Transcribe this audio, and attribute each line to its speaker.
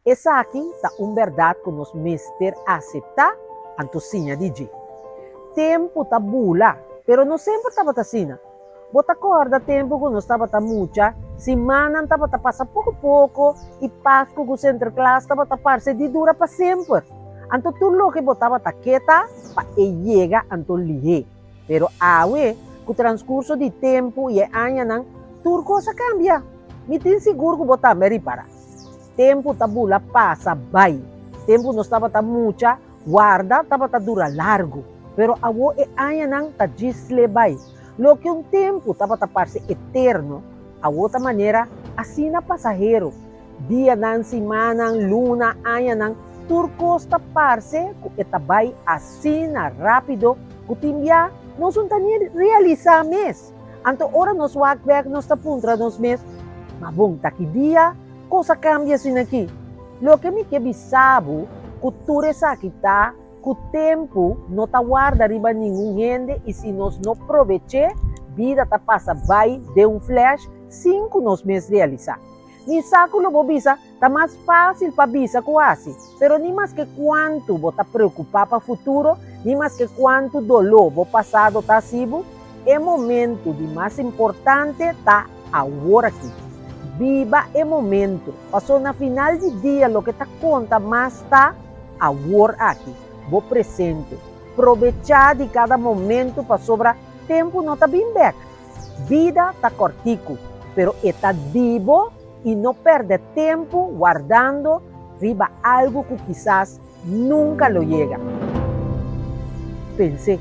Speaker 1: Essa aqui está uma verdade que nós mister aceitar antocinha de tempo tá bula, pero não sempre estava assim. Bota acorda tempo que nós estava muita, semana estava passa pouco pouco e Páscoa que o centro classe estava parse de dura para sempre. Anto tudo que botava quieta para chega anto lihe. Pero awe, com o transcurso de tempo e anos não, tudo coisa cambia. Me tem seguro que botava me para. Tempo tabula passa, vai. Tempo não estava muita, guarda estava dura largo. Pero awo e aya nang tajisle bay. Lo que um tempo estava parse eterno, a outra maneira, assim na passageiro. Dia nan semana, luna, aya nang turcos parse, etabay assim na rápido, kutimbia, nós não tani realizar mes. Anto ora nos wakbek nos tapuntra nos mes, mabong taki dia, cosa cambia sin aqui. Lo que me que bisabo, cultura sa kita, que o tempo não está guarda riba nenhum gente e se nós não aproveitar, vida tá passa vai de um flash 5 nos meses realizar. Ni saco lo bisa, tá mais fácil para bisa quase, pero nem mais que quanto vou tá preocupar para futuro, nem mais que quanto dolor vou passado tá sibo, é momento de mais importante tá agora aqui. Viva é momento, passou na final de dia lo que tá conta mas tá agora aqui. Vou presente, aproveitar de cada momento para sobrar tempo não está bem back. Vida está cortico, pero está vivo e não perde tempo guardando riba algo que quizás nunca lo llega. Pensei,